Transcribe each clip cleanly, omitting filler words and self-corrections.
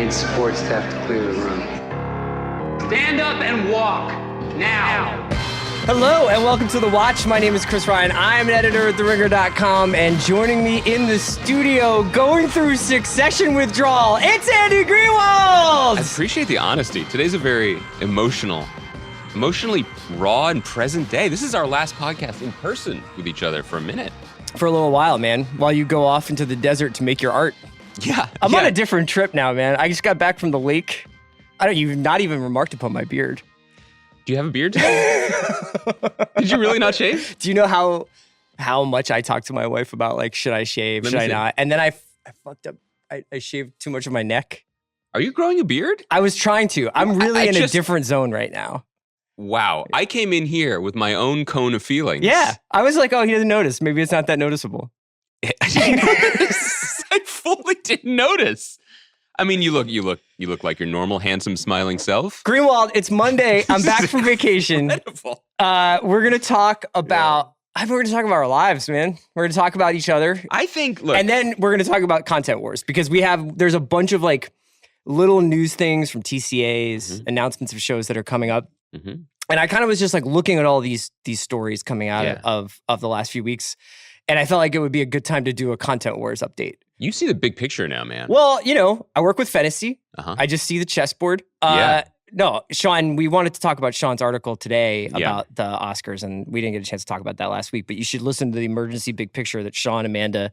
need support staff to clear the room. Stand up and walk, now. Hello and welcome to The Watch. My name is Chris Ryan. I'm an editor at TheRinger.com, and joining me in the studio, going through succession withdrawal, it's Andy Greenwald! I appreciate the honesty. Today's a very emotionally raw and present day. This is our last podcast in person with each other for a minute. For a little while, man, while you go off into the desert to make your art. Yeah. I'm on a different trip now, man. I just got back from the lake. You've not even remarked upon my beard. Do you have a beard today? Did you really not shave? Do you know how much I talk to my wife about, like, should I shave, should I not? And then I fucked up. I shaved too much of my neck. Are you growing a beard? I was trying to. I'm really in a different zone right now. Wow. I came in here with my own cone of feelings. Yeah. I was like, oh, he doesn't notice. Maybe it's not that noticeable. I fully didn't notice. I mean, you look like your normal, handsome, smiling self. Greenwald, it's Monday. I'm back from vacation. Incredible. We're gonna talk about. We're gonna talk about our lives, man. We're gonna talk about each other. I think. Look, and then we're gonna talk about content wars because there's a bunch of like little news things from TCAs, announcements of shows that are coming up. Mm-hmm. And I kind of was just like looking at all these stories coming out of the last few weeks, and I felt like it would be a good time to do a content wars update. You see the big picture now, man. Well, I work with Fantasy. I just see the chessboard. No, Sean, we wanted to talk about Sean's article today about the Oscars, and we didn't get a chance to talk about that last week, but you should listen to the emergency big picture that Sean, Amanda,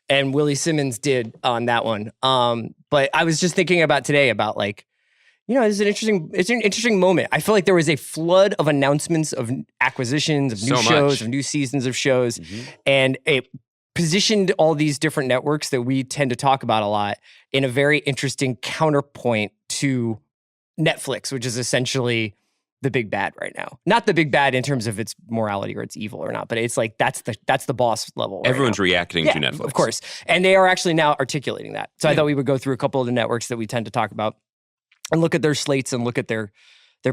and Willie Simmons did on that one. But I was just thinking about today about like, it's an interesting moment. I feel like there was a flood of announcements of acquisitions, of new shows, of new seasons of shows, and it positioned all these different networks that we tend to talk about a lot in a very interesting counterpoint to Netflix, which is essentially the big bad right now. Not the big bad in terms of its morality or its evil or not, but it's like that's the boss level. Everyone's reacting to Netflix. Of course. And they are actually now articulating that. So I thought we would go through a couple of the networks that we tend to talk about and look at their slates and look at their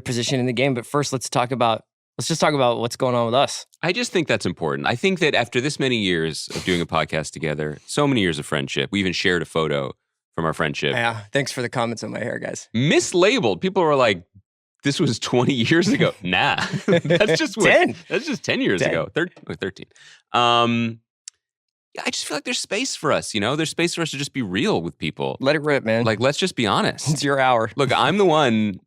position in the game. But first, let's just talk about what's going on with us. I just think that's important. I think that after this many years of doing a podcast together, so many years of friendship, we even shared a photo from our friendship. Yeah, thanks for the comments on my hair, guys. Mislabeled. People were like, this was 20 years ago. Nah, that's just 10. That's just 10 years ago. 13. I just feel like there's space for us, There's space for us to just be real with people. Let it rip, man. Like, let's just be honest. It's your hour. Look, I'm the one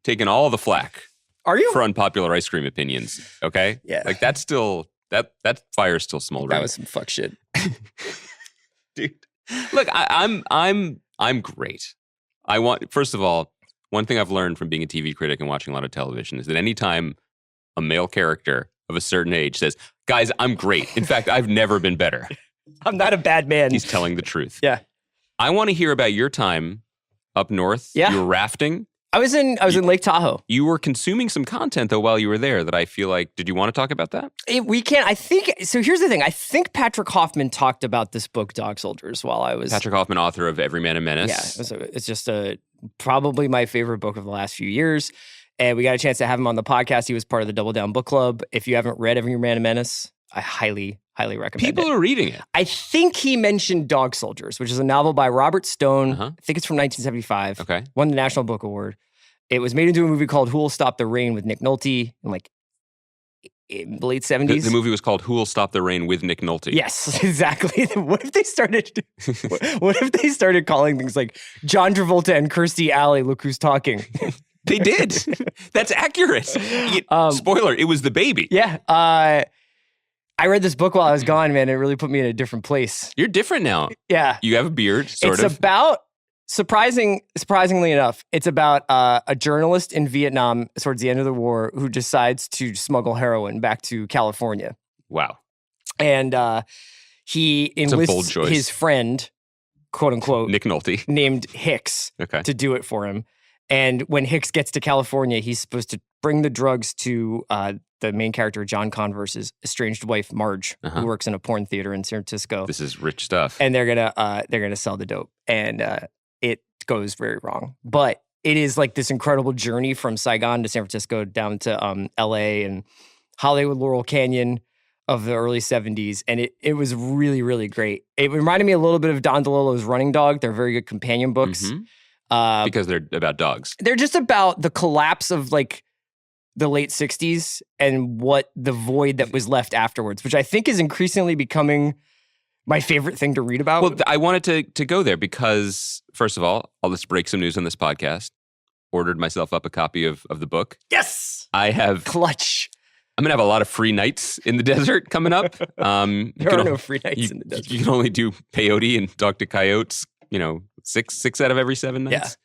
taking all the flack. Are you? For unpopular ice cream opinions, okay? Yeah. Like, that's still, that fire's still smoldering. That was some fuck shit. Dude. Look, I'm great. First of all, one thing I've learned from being a TV critic and watching a lot of television is that anytime a male character of a certain age says, guys, I'm great. In fact, I've never been better. I'm not a bad man. He's telling the truth. Yeah. I want to hear about your time up north. Yeah. You were rafting. I was in Lake Tahoe. You were consuming some content, though, while you were there that I feel like, did you want to talk about that? We can't. I think, so here's the thing. I think Patrick Hoffman talked about this book, Dog Soldiers, while I was... Patrick Hoffman, author of Every Man a Menace. Yeah, it's just probably my favorite book of the last few years. And we got a chance to have him on the podcast. He was part of the Double Down Book Club. If you haven't read Every Man a Menace, I highly recommend it. People are reading it. I think he mentioned Dog Soldiers, which is a novel by Robert Stone. I think it's from 1975. Okay. Won the National Book Award. It was made into a movie called Who Will Stop the Rain with Nick Nolte in the late 70s. The movie was called Who Will Stop the Rain with Nick Nolte. Yes, exactly. What if they started calling things like John Travolta and Kirstie Alley, look who's talking? They did. That's accurate. Spoiler, it was the baby. Yeah. I read this book while I was gone, man. It really put me in a different place. You're different now. Yeah. You have a beard, sort of. It's about, surprisingly enough, it's about a journalist in Vietnam towards the end of the war who decides to smuggle heroin back to California. Wow. And he enlists his friend, quote unquote, Nick Nolte, named Hicks, to do it for him. And when Hicks gets to California, he's supposed to bring the drugs to the main character, John Converse's estranged wife, Marge, who works in a porn theater in San Francisco. This is rich stuff. And they're gonna sell the dope, and it goes very wrong. But it is like this incredible journey from Saigon to San Francisco down to L.A. and Hollywood, Laurel Canyon of the early 70s. And it was really, really great. It reminded me a little bit of Don DeLillo's Running Dog. They're very good companion books. Because they're about dogs. They're just about the collapse of like the late 60s and what the void that was left afterwards, which I think is increasingly becoming my favorite thing to read about. Well, I wanted to go there because, first of all, I'll just break some news on this podcast. Ordered myself up a copy of the book. Yes! I have... Clutch. I'm going to have a lot of free nights in the desert coming up. There are no free nights in the desert. You can only do peyote and talk to coyotes, 6 out of every 7 nights.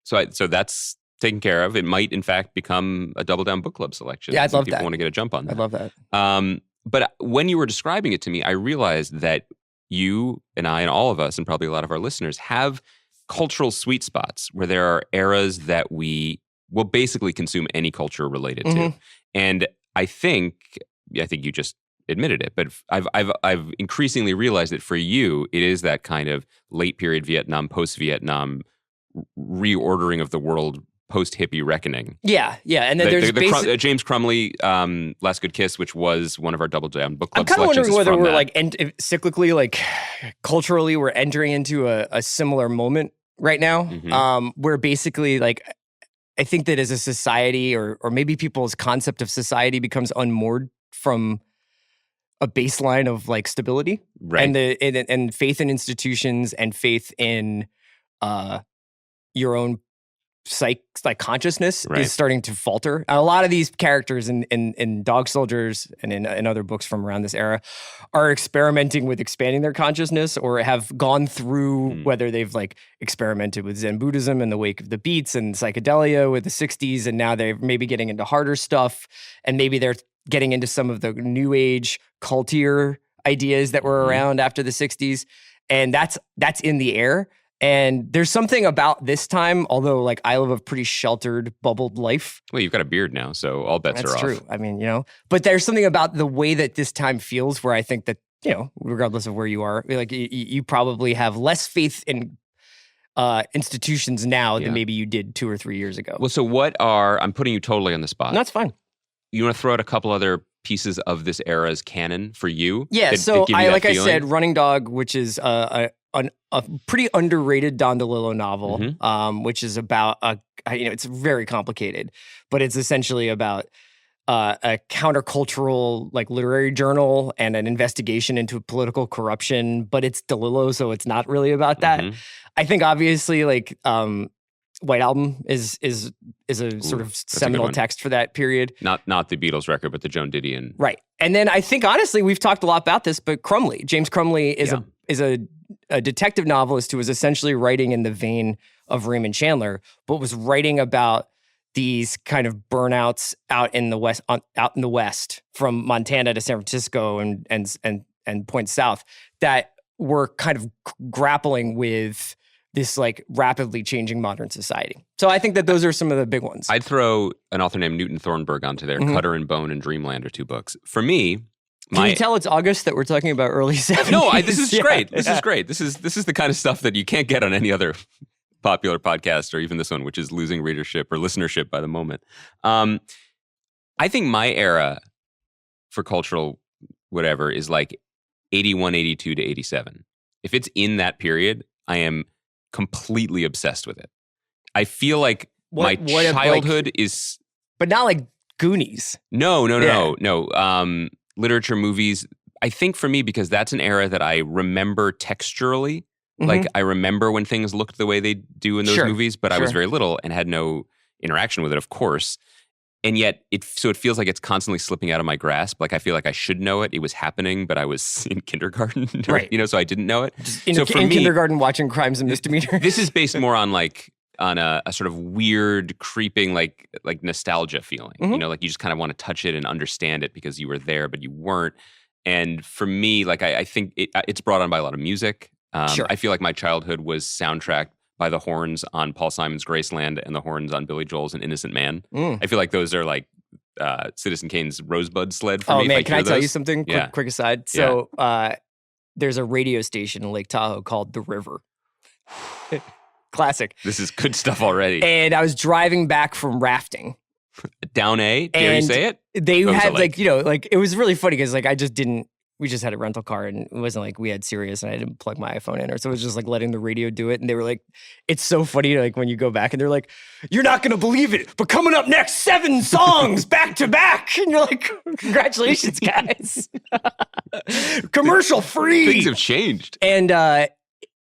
Yeah. So that's taken care of. It might, in fact, become a Double Down Book Club selection. Yeah, I'd love that. People want to get a jump on that. I'd love that. But when you were describing it to me, I realized that you and I and all of us, and probably a lot of our listeners, have cultural sweet spots where there are eras that we will basically consume any culture related to. And I think you just admitted it, but I've increasingly realized that for you, it is that kind of late period Vietnam, post-Vietnam reordering of the world, post-hippie reckoning. Yeah. And then there's James Crumley, Last Good Kiss, which was one of our Double Down Book Club I'm kind of wondering whether we're that. Cyclically, like culturally, we're entering into a similar moment right now, where basically like I think that as a society or maybe people's concept of society becomes unmoored from a baseline of like stability, right? And faith in institutions and faith in your own consciousness is starting to falter. And a lot of these characters in Dog Soldiers and in other books from around this era are experimenting with expanding their consciousness or have gone through whether they've like experimented with Zen Buddhism in the wake of the Beats and psychedelia with the 60s, and now they're maybe getting into harder stuff, and maybe they're getting into some of the new age cultier ideas that were around after the 60s, and that's in the air. And there's something about this time, although like I live a pretty sheltered, bubbled life. Well, you've got a beard now, so all bets are off. That's true. I mean, but there's something about the way that this time feels where I think that, regardless of where you are, like you probably have less faith in institutions now than maybe you did 2 or 3 years ago. Well, so I'm putting you totally on the spot. No, that's fine. You want to throw out a couple other pieces of this era's canon for you? Yeah, I said, Running Dog, which is a pretty underrated Don DeLillo novel, which is about it's very complicated, but it's essentially about a countercultural like literary journal and an investigation into political corruption. But it's DeLillo, so it's not really about that. I think obviously like White Album is a sort of seminal text for that period. Not the Beatles record, but the Joan Didion. Right. And then I think honestly we've talked a lot about this, but James Crumley is a detective novelist who was essentially writing in the vein of Raymond Chandler, but was writing about these kind of burnouts out in the West, from Montana to San Francisco and points south, that were kind of grappling with this like rapidly changing modern society. So I think that those are some of the big ones. I'd throw an author named Newton Thornburg onto there. Cutter and Bone and Dreamland are 2 books. For me, can you tell it's August that we're talking about early 70s? No, this is great. This is great. This is the kind of stuff that you can't get on any other popular podcast, or even this one, which is losing readership or listenership by the moment. I think my era for cultural whatever is like 81, 82 to 87. If it's in that period, I am completely obsessed with it. I feel like my childhood is... But not like Goonies. No. Literature, movies. I think for me, because that's an era that I remember texturally. Like I remember when things looked the way they do in those movies, but I was very little and had no interaction with it, of course. And yet, it feels like it's constantly slipping out of my grasp. Like I feel like I should know it. It was happening, but I was in kindergarten, right? So I didn't know it. In kindergarten, watching Crimes and Misdemeanors. This is based more on a sort of weird, creeping, like nostalgia feeling. Like you just kind of want to touch it and understand it because you were there, but you weren't. And for me, like I think it's brought on by a lot of music. I feel like my childhood was soundtracked by the horns on Paul Simon's Graceland and the horns on Billy Joel's An Innocent Man. I feel like those are like Citizen Kane's Rosebud Sled for me. Oh man, can I tell you something? Quick aside. So there's a radio station in Lake Tahoe called The River. Classic. This is good stuff already. And I was driving back from rafting. Down A? Dare you say it? They had it was really funny because like I just didn't we just had a rental car, and it wasn't like we had Sirius and I didn't plug my iPhone in, or so it was just like letting the radio do it. And they were like, it's so funny, like when you go back and they're like, you're not gonna believe it, but coming up next, 7 songs back to back. And you're like, congratulations, guys. Commercial free. Things have changed. And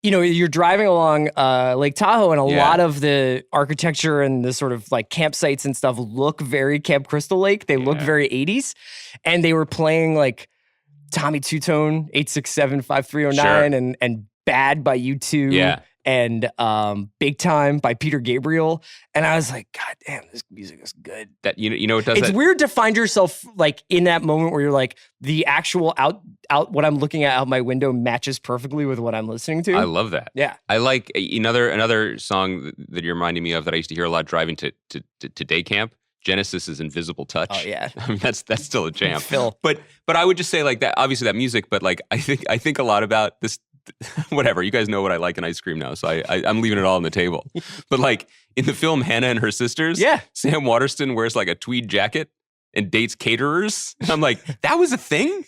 you're driving along Lake Tahoe, and a lot of the architecture and the sort of like campsites and stuff look very Camp Crystal Lake. They look very 80s. And they were playing like Tommy Two-Tone, 867-5309, and Bad by U2, and Big Time by Peter Gabriel. And I was like, God damn, this music is good. That you know it does. It's weird to find yourself like in that moment where you're like, the actual out what I'm looking at out my window matches perfectly with what I'm listening to. I love that. Yeah. I like another song that you're reminding me of that I used to hear a lot driving to day camp. Genesis's Invisible Touch. Oh yeah, I mean that's still a jam. Phil. But I would just say like that. Obviously that music, but like I think a lot about this. Whatever, you guys know what I like in ice cream now, so I'm leaving it all on the table. But like in the film Hannah and Her Sisters, Sam Waterston wears like a tweed jacket and dates caterers. And I'm like, that was a thing?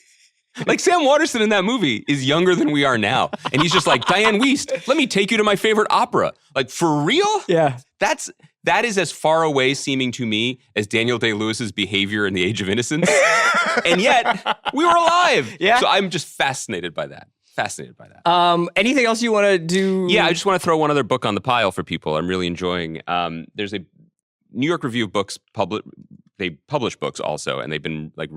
Like Sam Waterston in that movie is younger than we are now. And he's just like, Diane Wiest, let me take you to my favorite opera. Like, for real? Yeah. That is as far away seeming to me as Daniel Day-Lewis's behavior in The Age of Innocence. And yet, we were alive. Yeah. So I'm just fascinated by that. Anything else you want to do? Yeah, I just want to throw one other book on the pile for people I'm really enjoying. There's a New York Review of Books they publish books also, and they've been like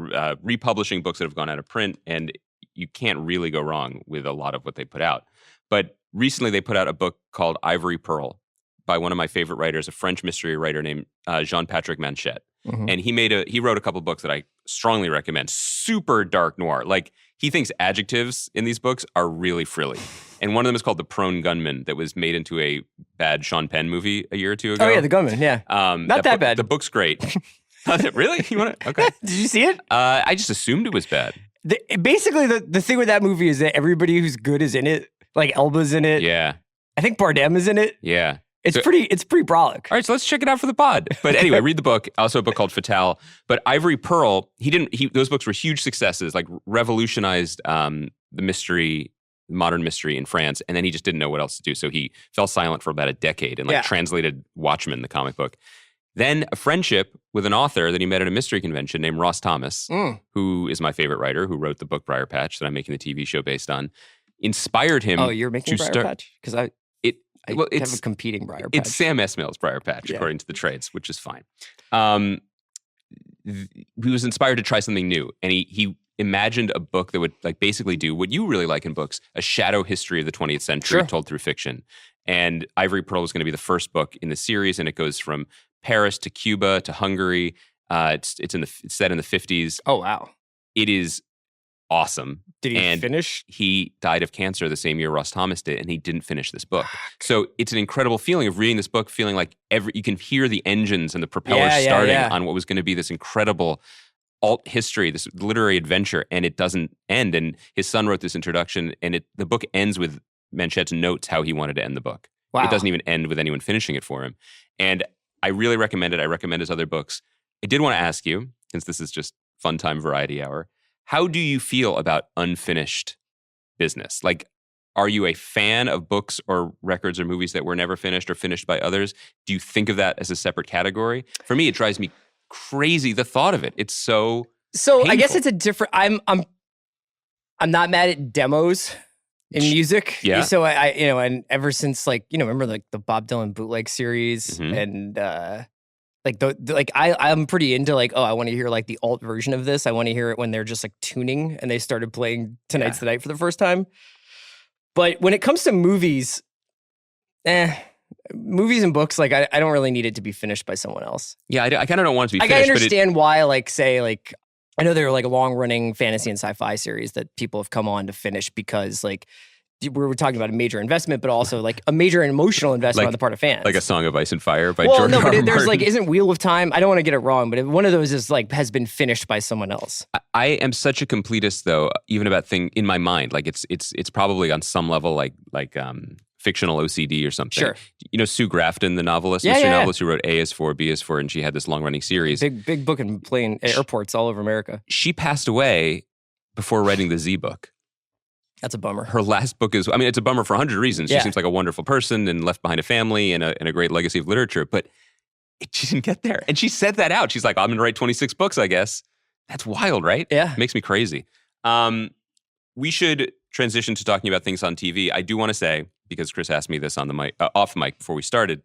republishing books that have gone out of print, and you can't really go wrong with a lot of what they put out. But recently they put out a book called Ivory Pearl by one of my favorite writers, a French mystery writer named Jean-Patrick Manchette. Mm-hmm. And he wrote a couple of books that I strongly recommend. Super dark noir. Like, he thinks adjectives in these books are really frilly. And one of them is called The Prone Gunman, that was made into a bad Sean Penn movie a year or two ago. Oh yeah, The Gunman, yeah. Not that bad. The book's great. Really? You want to? Okay. Did you see it? I just assumed it was bad. Basically, the thing with that movie is that everybody who's good is in it. Like, Elba's in it. Yeah. I think Bardem is in it. Yeah. It's pretty brolic. All right, so let's check it out for the pod. But anyway, read the book. Also a book called Fatale. But Ivory Pearl, those books were huge successes, like revolutionized the modern mystery in France. And then he just didn't know what else to do. So he fell silent for about a decade and translated Watchmen, the comic book. Then a friendship with an author that he met at a mystery convention named Ross Thomas, who is my favorite writer, who wrote the book Briar Patch that I'm making the TV show based on, inspired him. Oh, you're making Briar Patch? Because I have a competing Briar Patch. It's Sam Esmail's Briar Patch, according to the trades, which is fine. He was inspired to try something new, and he imagined a book that would like basically do what you really like in books, a shadow history of the 20th century told through fiction. And Ivory Pearl is going to be the first book in the series, and it goes from Paris to Cuba to Hungary. It's set in the 50s. Oh, wow. It is awesome. Did he finish? He died of cancer the same year Ross Thomas did, and he didn't finish this book. So it's an incredible feeling of reading this book, feeling like you can hear the engines and the propellers starting on what was going to be this incredible alt history, this literary adventure, and it doesn't end. And his son wrote this introduction, and the book ends with Manchette's notes how he wanted to end the book. Wow. It doesn't even end with anyone finishing it for him. And I really recommend it. I recommend his other books. I did want to ask you, since this is just fun time variety hour, how do you feel about unfinished business? Like, are you a fan of books or records or movies that were never finished or finished by others? Do you think of that as a separate category? For me, it drives me crazy, the thought of it. It's so painful. I guess it's a different. I'm not mad at demos in music. Yeah. So I and ever since remember like the Bob Dylan bootleg series and I'm pretty into I want to hear like the alt version of this. I want to hear it when they're just like tuning and they started playing Tonight's the Night for the first time. But when it comes to movies, movies and books, like I don't really need it to be finished by someone else. Yeah, I kind of don't want it to be finished. I understand why, I know there are like a long-running fantasy and sci-fi series that people have come on to finish because we were talking about a major investment, but also like a major emotional investment on the part of fans. Like A Song of Ice and Fire by George R. Martin. There's isn't Wheel of Time? I don't want to get it wrong, but one of those is has been finished by someone else. I am such a completist though, even about in my mind. Like it's probably on some level like fictional OCD or something. Sure. You know Sue Grafton, the novelist, novelist who wrote A is for, B is for, and she had this long-running series. Big book and playing airports all over America. She passed away, before writing the Z book. That's a bummer. Her last book is, I mean, it's a bummer for 100 reasons. She seems like a wonderful person and left behind a family and a great legacy of literature, but she didn't get there. And she said that out. She's like, I'm going to write 26 books, I guess. That's wild, right? Yeah. Makes me crazy. We should transition to talking about things on TV. I do want to say, because Chris asked me this on the mic, off mic before we started,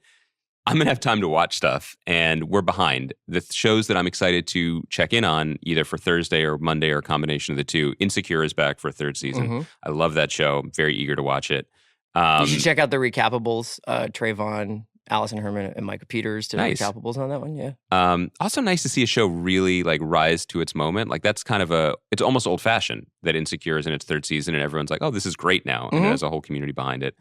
I'm going to have time to watch stuff, and we're behind. The shows that I'm excited to check in on, either for Thursday or Monday or a combination of the two. Insecure is back for a third season. Mm-hmm. I love that show. I'm very eager to watch it. You should check out the recapables. Trayvon, Allison Herman, and Micah Peters did recapables on that one. Yeah. Also nice to see a show really like rise to its moment. Like that's kind of it's almost old fashioned that Insecure is in its third season and everyone's like, oh, this is great now. And it has a whole community behind it.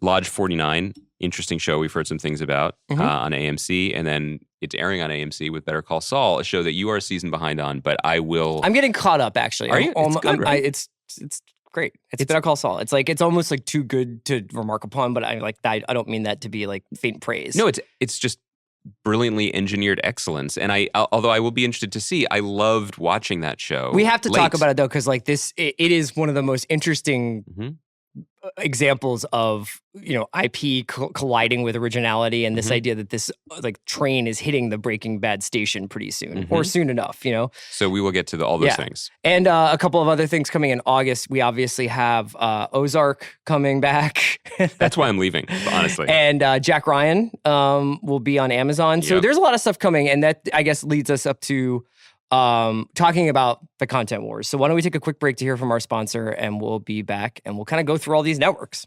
Lodge 49, interesting show we've heard some things about on AMC. And then it's airing on AMC with Better Call Saul, a show that you are a season behind on, but I'm getting caught up actually. Are you? It's good, right? It's great. It's Better Call Saul. It's almost like too good to remark upon, but I don't mean that to be like faint praise. No, it's just brilliantly engineered excellence. And although I will be interested to see, I loved watching that show. We have to talk about it though, because like it is one of the most interesting examples of IP colliding with originality, and this idea that this like train is hitting the Breaking Bad station pretty soon or soon enough. So we will get to all those things, and a couple of other things coming in August. We obviously have Ozark coming back. That's why I'm leaving, honestly. And Jack Ryan will be on Amazon. So there's a lot of stuff coming, and that I guess leads us up to talking about the content wars. So why don't we take a quick break to hear from our sponsor, and we'll be back and we'll kind of go through all these networks.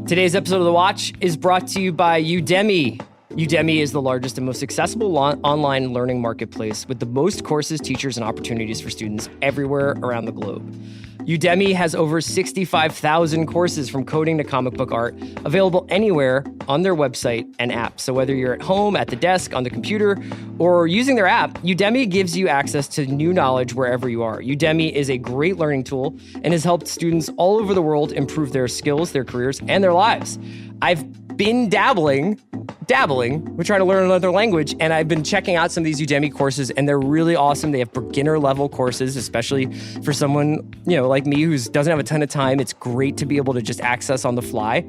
Today's episode of The Watch is brought to you by Udemy. Udemy is the largest and most accessible online learning marketplace with the most courses, teachers, and opportunities for students everywhere around the globe. Udemy has over 65,000 courses from coding to comic book art available anywhere on their website and app. So whether you're at home, at the desk, on the computer, or using their app, Udemy gives you access to new knowledge wherever you are. Udemy is a great learning tool and has helped students all over the world improve their skills, their careers, and their lives. I've been dabbling with trying to learn another language, and I've been checking out some of these Udemy courses, and they're really awesome. They have beginner level courses, especially for someone like me who doesn't have a ton of time. It's great to be able to just access on the fly.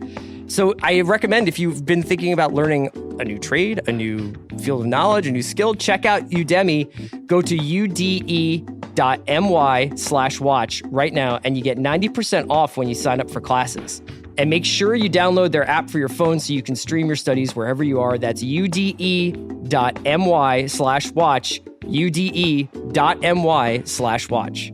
So I recommend, if you've been thinking about learning a new trade, a new field of knowledge, a new skill, check out Udemy. Go to ude.my/watch right now, and you get 90% off when you sign up for classes. And make sure you download their app for your phone so you can stream your studies wherever you are. That's ude.my/watch, ude.my/watch.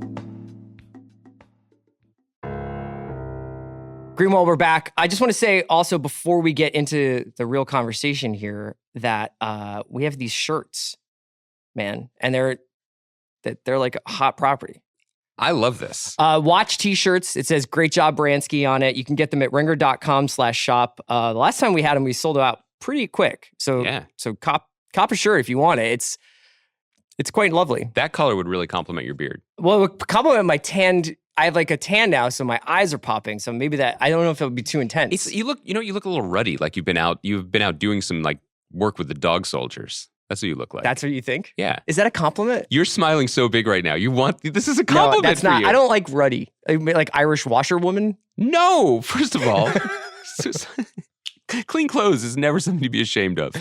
Greenwald, we're back. I just want to say also, before we get into the real conversation here, that we have these shirts, man, and they're like a hot property. I love this. Watch t-shirts. It says "Great job, Bransky" on it. You can get them at ringer.com/shop. The last time we had them, we sold out pretty quick. So cop a shirt if you want it. It's quite lovely. That color would really complement your beard. Well, it would complement my tanned. I have like a tan now, so my eyes are popping. So maybe that, I don't know if it would be too intense. You look a little ruddy, like you've been out doing some like work with the dog soldiers. That's what you look like. That's what you think? Yeah. Is that a compliment? You're smiling so big right now. This is a compliment. No, that's not. You. I don't like ruddy. Like Irish washerwoman? No, first of all, clean clothes is never something to be ashamed of.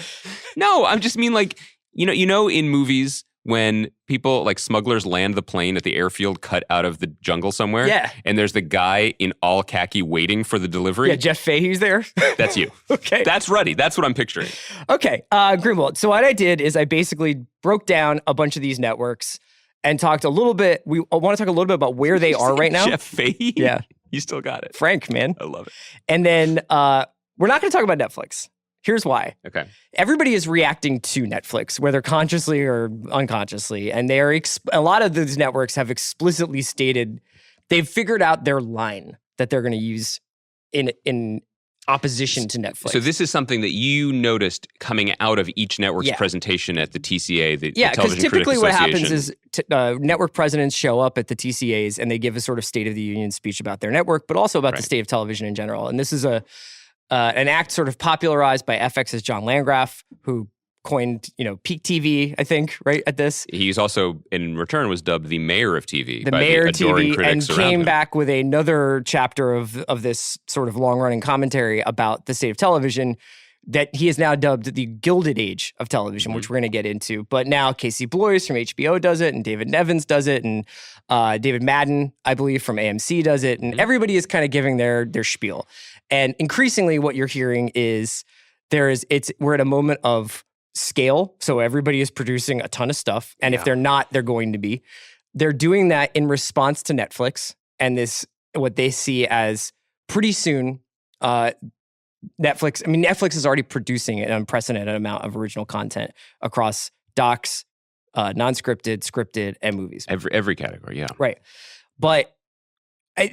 No, I just mean like, in movies when people like smugglers land the plane at the airfield cut out of the jungle somewhere. Yeah. And there's the guy in all khaki waiting for the delivery. Yeah, Jeff Fahey's there. That's you. Okay. That's ruddy. That's what I'm picturing. Okay. Greenwald. So what I did is I basically broke down a bunch of these networks and talked a little bit. We want to talk a little bit about where they are right now. Jeff Fahey? Yeah. You still got it. Frank, man. I love it. And then we're not going to talk about Netflix. Here's why. Okay. Everybody is reacting to Netflix, whether consciously or unconsciously. And a lot of those networks have explicitly stated they've figured out their line that they're going to use in opposition to Netflix. So this is something that you noticed coming out of each network's presentation at the TCA, the Television Critics Association. Typically what happens is network presidents show up at the TCAs and they give a sort of State of the Union speech about their network, but also about the state of television in general. And this is an act sort of popularized by FX's John Landgraf, who coined, peak TV, I think, right at this. He's also, in return, was dubbed the mayor of TV. The mayor of TV, and came him. back with another chapter of this sort of long-running commentary about the state of television that he is now dubbed the Gilded Age of television, which we're going to get into. But now Casey Bloys from HBO does it, and David Nevins does it, and David Madden, I believe, from AMC does it, and everybody is kind of giving their spiel. And increasingly what you're hearing is we're at a moment of scale, so everybody is producing a ton of stuff, and if they're not, they're going to be. They're doing that in response to Netflix, and this, what they see as pretty soon, Netflix is already producing an unprecedented amount of original content across docs, non-scripted, scripted, and movies. Every category, yeah. Right. But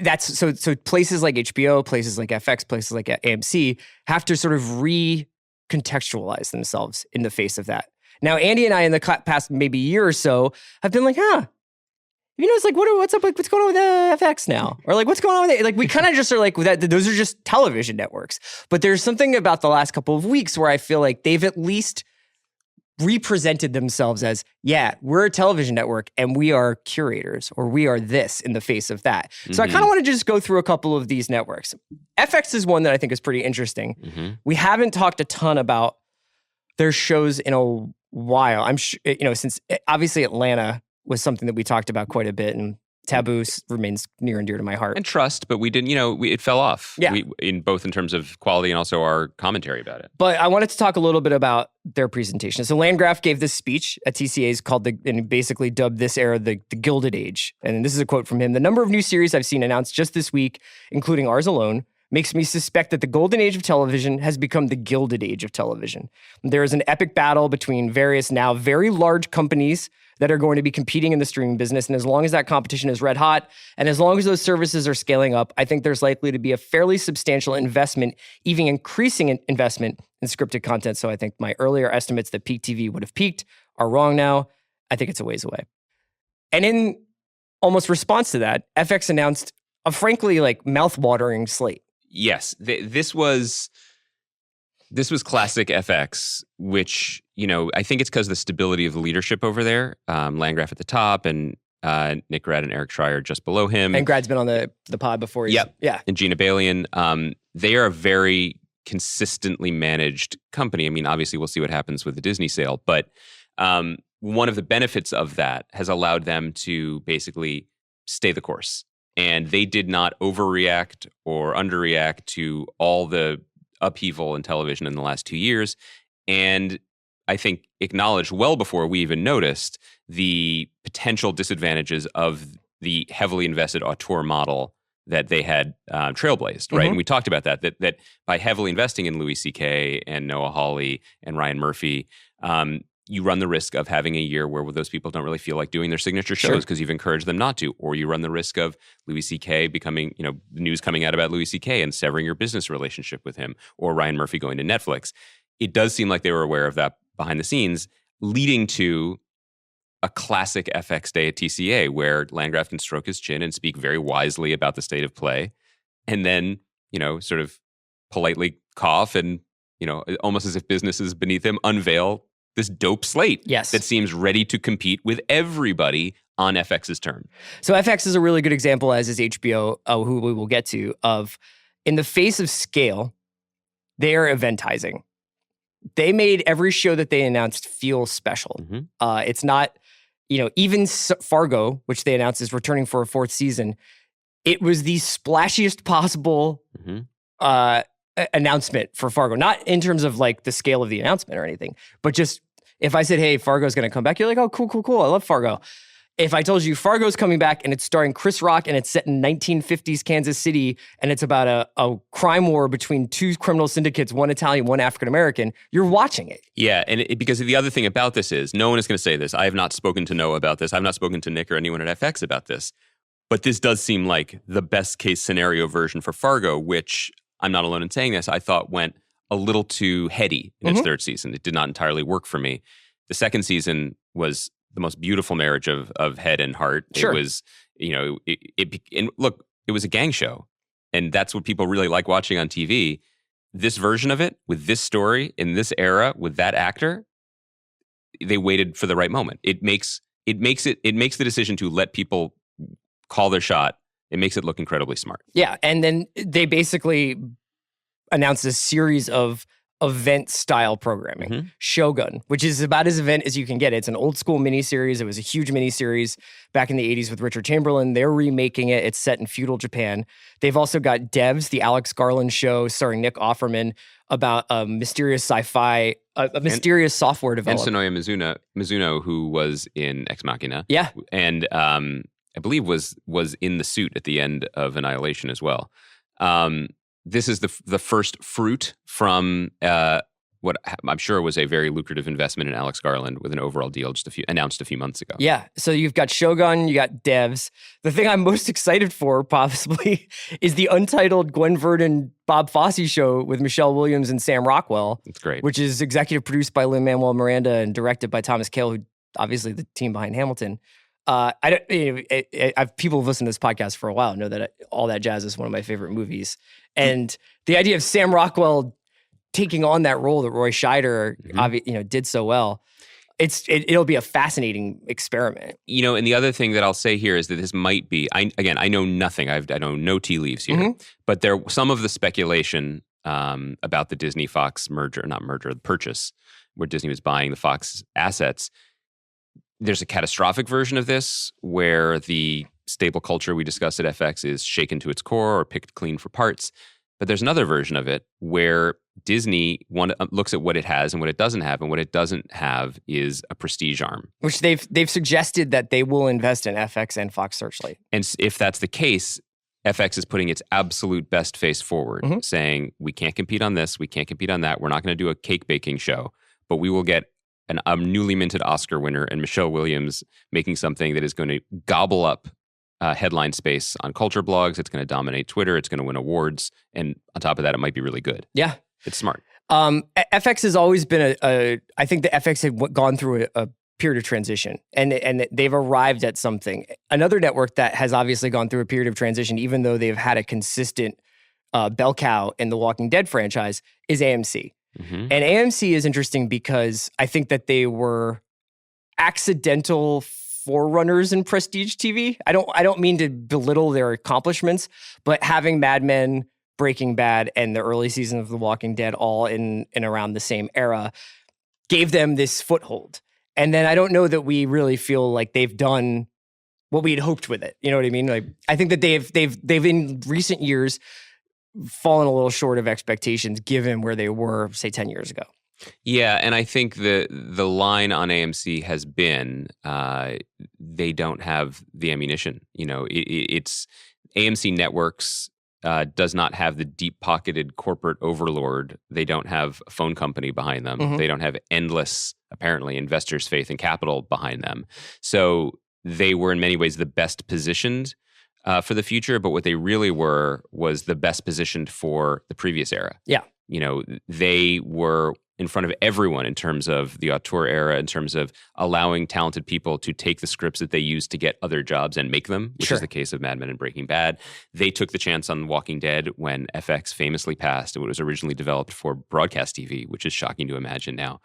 that's so places like HBO, places like FX, places like AMC have to sort of recontextualize themselves in the face of that. Now, Andy and I in the past maybe year or so have been like, it's like, what's up? Like, what's going on with FX now? Or like, what's going on with it? Like, we kind of just are like, those are just television networks. But there's something about the last couple of weeks where I feel like they've at least represented themselves as, we're a television network and we are curators, or we are this in the face of that. So I kind of want to just go through a couple of these networks. FX is one that I think is pretty interesting. We haven't talked a ton about their shows in a while. I'm sure, since obviously Atlanta was something that we talked about quite a bit, and Taboo remains near and dear to my heart. And Trust, but we didn't, it fell off. Yeah. In both in terms of quality and also our commentary about it. But I wanted to talk a little bit about their presentation. So Landgraf gave this speech at TCA's called and basically dubbed this era the Gilded Age. And this is a quote from him. "The number of new series I've seen announced just this week, including ours alone, makes me suspect that the golden age of television has become the Gilded Age of television. There is an epic battle between various now very large companies that are going to be competing in the streaming business. And as long as that competition is red hot, and as long as those services are scaling up, I think there's likely to be a fairly substantial investment, even increasing investment in scripted content. So I think my earlier estimates that peak TV would have peaked are wrong now. I think it's a ways away." And in almost response to that, FX announced a frankly mouth-watering slate. Yes, this was classic FX, which, I think it's because of the stability of the leadership over there. Landgraf at the top, and Nick Grad and Eric Schreier just below him. And Grad's been on the pod before. Yeah. And Gina Balian. They are a very consistently managed company. I mean, obviously, we'll see what happens with the Disney sale, but one of the benefits of that has allowed them to basically stay the course. And they did not overreact or underreact to all the upheaval in television in the last 2 years. And I think acknowledged well before we even noticed the potential disadvantages of the heavily invested auteur model that they had trailblazed, right? And we talked about that by heavily investing in Louis C.K. and Noah Hawley and Ryan Murphy, you run the risk of having a year where those people don't really feel like doing their signature shows because you've encouraged them not to, or you run the risk of Louis C.K. becoming, the news coming out about Louis C.K. and severing your business relationship with him, or Ryan Murphy going to Netflix. It does seem like they were aware of that behind the scenes, leading to a classic FX day at TCA where Landgraf can stroke his chin and speak very wisely about the state of play, and then, sort of politely cough and, almost as if business is beneath him, unveil this dope slate that seems ready to compete with everybody on FX's term. So FX is a really good example, as is HBO, who we will get to, of in the face of scale, they are eventizing. They made every show that they announced feel special. It's not, even Fargo, which they announced is returning for a 4th season, it was the splashiest possible announcement for Fargo. Not in terms of the scale of the announcement or anything, but just if I said, hey, Fargo's going to come back, you're like, oh, cool. I love Fargo. If I told you Fargo's coming back and it's starring Chris Rock and it's set in 1950s Kansas City and it's about a crime war between 2 criminal syndicates, one Italian, one African-American, you're watching it. Yeah, and because the other thing about this is, no one is going to say this. I have not spoken to Noah about this. I've not spoken to Nick or anyone at FX about this. But this does seem like the best case scenario version for Fargo, which I'm not alone in saying this, I thought went a little too heady in its 3rd season. It did not entirely work for me. The 2nd season was the most beautiful marriage of head and heart. Sure. It was, and look, it was a gang show. And that's what people really like watching on TV. This version of it, with this story, in this era, with that actor, they waited for the right moment. It makes the decision to let people call their shot. It makes it look incredibly smart. Yeah, and then they basically announced a series of event-style programming. Shogun, which is about as event as you can get. It's an old-school miniseries. It was a huge miniseries back in the 80s with Richard Chamberlain. They're remaking it. It's set in feudal Japan. They've also got Devs, the Alex Garland show starring Nick Offerman about a mysterious sci-fi, a mysterious software developer. And Sonoya Mizuno, who was in Ex Machina. Yeah. And I believe was in the suit at the end of Annihilation as well. This is the first fruit from what I'm sure was a very lucrative investment in Alex Garland with an overall deal announced a few months ago. Yeah. So you've got Shogun, you got Devs. The thing I'm most excited for, possibly, is the untitled Gwen Verdon, Bob Fosse show with Michelle Williams and Sam Rockwell. It's great. Which is executive produced by Lin-Manuel Miranda and directed by Thomas Kail, who obviously the team behind Hamilton. People who've listened to this podcast for a while know that All That Jazz is one of my favorite movies. And the idea of Sam Rockwell taking on that role that Roy Scheider, did so well, it'll be a fascinating experiment. And the other thing that I'll say here is that this might be, I know nothing. I know no tea leaves here, but some of the speculation about the Disney-Fox the purchase, where Disney was buying the Fox assets. There's a catastrophic version of this where the stable culture we discussed at FX is shaken to its core or picked clean for parts. But there's another version of it where Disney looks at what it has and what it doesn't have, and what it doesn't have is a prestige arm. Which they've suggested that they will invest in FX and Fox Searchlight. And if that's the case, FX is putting its absolute best face forward, saying, we can't compete on this, we can't compete on that, we're not going to do a cake baking show, but we will get a newly minted Oscar winner and Michelle Williams making something that is going to gobble up headline space on culture blogs. It's going to dominate Twitter. It's going to win awards. And on top of that, it might be really good. Yeah. It's smart. FX has always been I think the FX had gone through a period of transition and they've arrived at something. Another network that has obviously gone through a period of transition, even though they've had a consistent bell cow in the Walking Dead franchise, is AMC. And AMC is interesting because I think that they were accidental forerunners in prestige TV. I don't mean to belittle their accomplishments, but having Mad Men, Breaking Bad, and the early season of The Walking Dead all in around the same era gave them this foothold. And then I don't know that we really feel like they've done what we had hoped with it. You know what I mean? Like, I think that they've in recent years fallen a little short of expectations given where they were, say, 10 years ago. Yeah, and I think the line on AMC has been they don't have the ammunition. It's AMC Networks does not have the deep-pocketed corporate overlord. They don't have a phone company behind them. They don't have endless, apparently, investors' faith and capital behind them. So they were in many ways the best positioned for the future, but what they really were was the best positioned for the previous era. Yeah. They were in front of everyone in terms of the auteur era, in terms of allowing talented people to take the scripts that they used to get other jobs and make them, which is the case of Mad Men and Breaking Bad. They took the chance on Walking Dead when FX famously passed what was originally developed for broadcast TV, which is shocking to imagine now.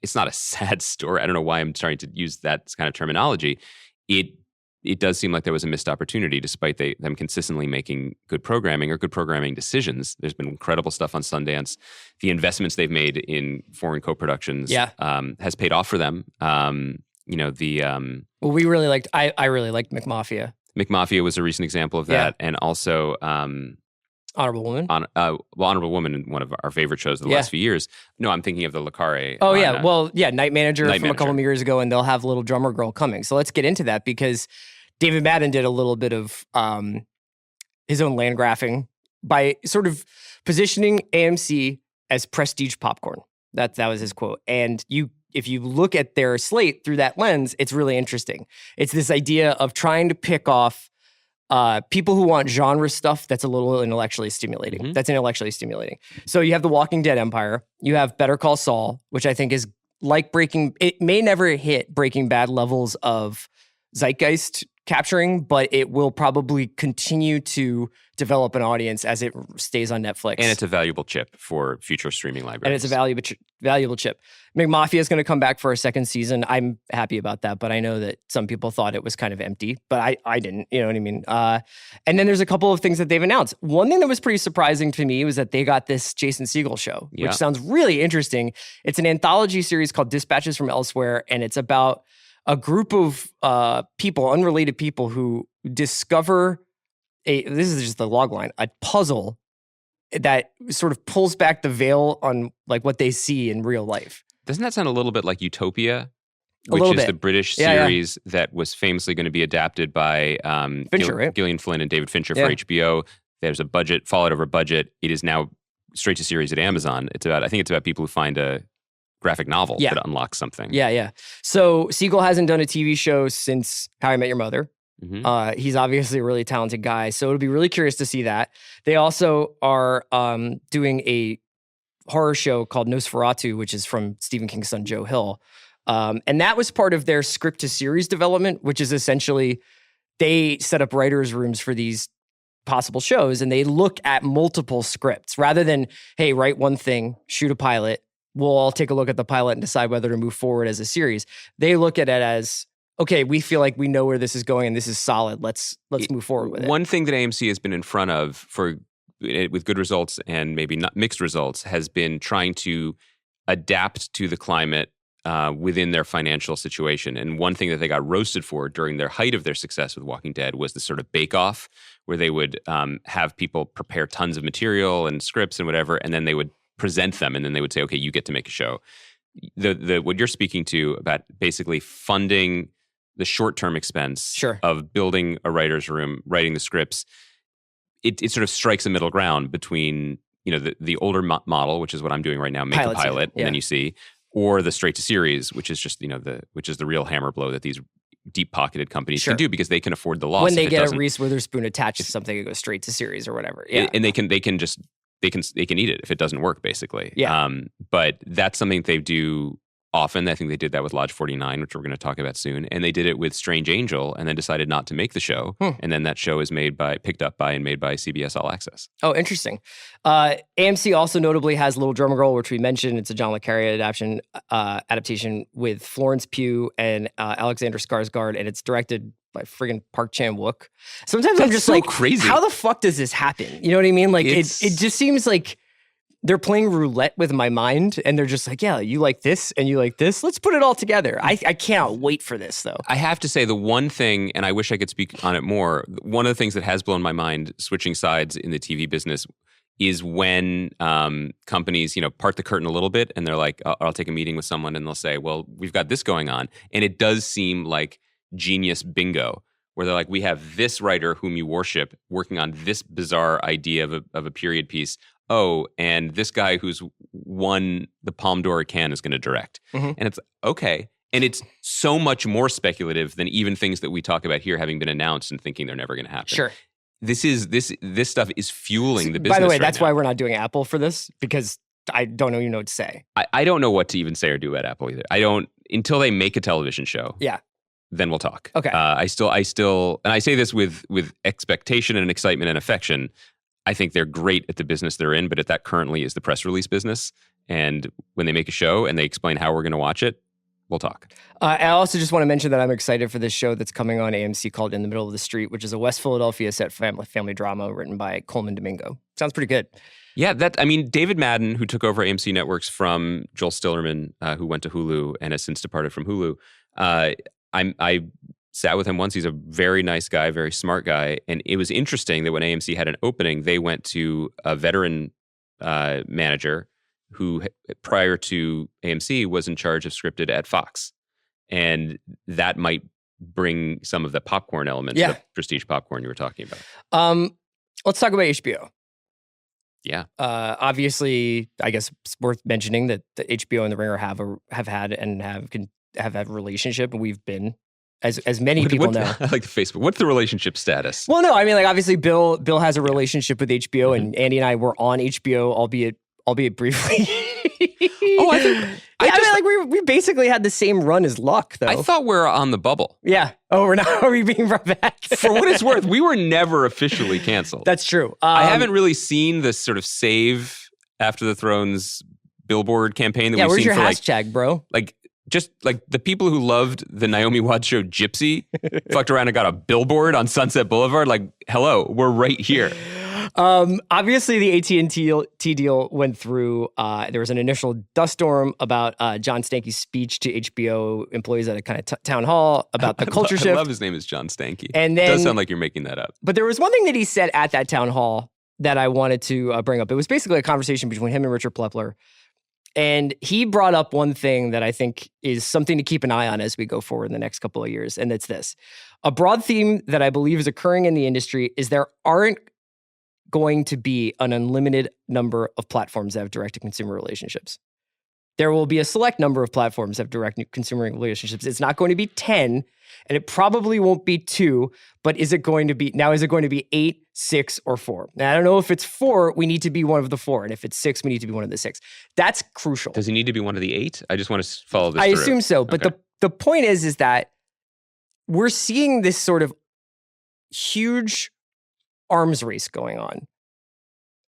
It's not a sad story. I don't know why I'm trying to use that kind of terminology. It does seem like there was a missed opportunity despite them consistently making good programming or good programming decisions. There's been incredible stuff on Sundance. The investments they've made in foreign co-productions has paid off for them. Well, we really liked, I really liked McMafia. McMafia was a recent example of that. And also Honorable Woman? Honorable Woman, one of our favorite shows of the last few years. No, I'm thinking of the Le Carre. Night Manager from a couple of years ago, and they'll have Little Drummer Girl coming. So let's get into that because David Madden did a little bit of his own land graphing by sort of positioning AMC as prestige popcorn. That was his quote. And if you look at their slate through that lens, it's really interesting. It's this idea of trying to pick off people who want genre stuff that's a little intellectually stimulating. That's intellectually stimulating. So you have the Walking Dead empire. You have Better Call Saul, which I think is like it may never hit Breaking Bad levels of zeitgeist capturing, but it will probably continue to develop an audience as it stays on Netflix. And it's a valuable chip for future streaming libraries. And it's a valuable chip. McMafia is going to come back for a second season. I'm happy about that, but I know that some people thought it was kind of empty, but I didn't, you know what I mean? And then there's a couple of things that they've announced. One thing that was pretty surprising to me was that they got this Jason Segel show, which sounds really interesting. It's an anthology series called Dispatches from Elsewhere, and it's about a group of people, unrelated people, who discover this is just the log line, a puzzle that sort of pulls back the veil on like what they see in real life. Doesn't that sound a little bit like Utopia, which is the British series that was famously going to be adapted by Fincher, right? Gillian Flynn and David Fincher for HBO? There's a budget, fallout over budget. It is now straight to series at Amazon. I think it's about people who find a graphic novel that unlocks something. Yeah. So Segel hasn't done a TV show since How I Met Your Mother. Mm-hmm. He's obviously a really talented guy, so it'll be really curious to see that. They also are doing a horror show called Nosferatu, which is from Stephen King's son, Joe Hill. And that was part of their script to series development, which is essentially they set up writers' rooms for these possible shows, and they look at multiple scripts rather than, hey, write one thing, shoot a pilot. We'll all take a look at the pilot and decide whether to move forward as a series. They look at it as, okay, we feel like we know where this is going and this is solid. Let's move forward with it. One thing that AMC has been in front of with good results and maybe not mixed results has been trying to adapt to the climate within their financial situation. And one thing that they got roasted for during their height of their success with Walking Dead was the sort of bake-off where they would have people prepare tons of material and scripts and whatever, and then they would present them, and then they would say, okay, you get to make a show. What you're speaking to about basically funding the short-term expense of building a writer's room, writing the scripts, it sort of strikes a middle ground between, you know, the older model, which is what I'm doing right now, make a pilot, and then you see, or the straight to series, which is just, you know, which is the real hammer blow that these deep-pocketed companies can do because they can afford the loss. When they get a Reese Witherspoon attached to something, it goes straight to series or whatever. Yeah. And they can eat it if it doesn't work, basically. Yeah. But that's something they do often. I think they did that with Lodge 49, which we're going to talk about soon. And they did it with Strange Angel and then decided not to make the show. And then that show is picked up by and made by CBS All Access. Oh, interesting. AMC also notably has Little Drummer Girl, which we mentioned. It's a John le Carre adaptation with Florence Pugh and Alexander Skarsgård, and it's directed by friggin' Park Chan-wook. Sometimes I'm just so like, crazy. How the fuck does this happen? You know what I mean? Like it just seems like they're playing roulette with my mind, and they're just like, yeah, you like this and you like this. Let's put it all together. I can't wait for this, though. I have to say the one thing, and I wish I could speak on it more, one of the things that has blown my mind switching sides in the TV business is when companies, you know, part the curtain a little bit, and they're like, I'll take a meeting with someone, and they'll say, well, we've got this going on. And it does seem like genius bingo, where they're like, we have this writer whom you worship working on this bizarre idea of a period piece. Oh, and this guy who's won the Palme d'Or at Cannes is going to direct. And it's okay. And it's so much more speculative than even things that we talk about here having been announced and thinking they're never going to happen. Sure. This stuff is fueling the business. By the way, right that's now. why we're not doing Apple for this, because I don't even know what to say. I don't know what to even say or do about Apple either. Until they make a television show. Yeah. Then we'll talk. Okay. I still, and I say this with expectation and excitement and affection. I think they're great at the business they're in, but that currently is the press release business. And when they make a show and they explain how we're going to watch it, we'll talk. I also just want to mention that I'm excited for this show that's coming on AMC called In the Middle of the Street, which is a West Philadelphia set family drama written by Coleman Domingo. Sounds pretty good. Yeah, David Madden, who took over AMC Networks from Joel Stillerman, who went to Hulu and has since departed from Hulu. I sat with him once. He's a very nice guy, very smart guy. And it was interesting that when AMC had an opening, they went to a veteran manager who, prior to AMC, was in charge of scripted at Fox. And that might bring some of the popcorn elements, the prestige popcorn you were talking about. Let's talk about HBO. Yeah. Obviously, I guess it's worth mentioning that the HBO and The Ringer have had a relationship, and we've been, as many people know. I like the Facebook. What's the relationship status? Well, no, I mean, like, obviously Bill has a relationship with HBO, and Andy and I were on HBO, albeit briefly. I mean, we basically had the same run as Luck, though. I thought we were on the bubble. Yeah. Oh, we're not. Are we being brought back? For what it's worth, we were never officially canceled. That's true. I haven't really seen this sort of save After the Thrones billboard campaign that we've seen for hashtag, bro? Just like the people who loved the Naomi Watts show Gypsy fucked around and got a billboard on Sunset Boulevard. Like, hello, we're right here. Obviously, the AT&T deal went through. There was an initial dust storm about John Stankey's speech to HBO employees at a kind of town hall about the culture shift. I love his name is John Stankey. And then, it does sound like you're making that up. But there was one thing that he said at that town hall that I wanted to bring up. It was basically a conversation between him and Richard Plepler. And he brought up one thing that I think is something to keep an eye on as we go forward in the next couple of years. And it's this. A broad theme that I believe is occurring in the industry is there aren't going to be an unlimited number of platforms that have direct-to-consumer relationships. There will be a select number of platforms that have direct-to-consumer relationships. It's not going to be 10, and it probably won't be 2, but is it going to be 8, 6, or 4? Now, I don't know if it's 4, we need to be one of the 4, and if it's 6, we need to be one of the 6. That's crucial. Does he need to be one of the 8? I just want to follow this I through. assume so, but the point is that we're seeing this sort of huge arms race going on.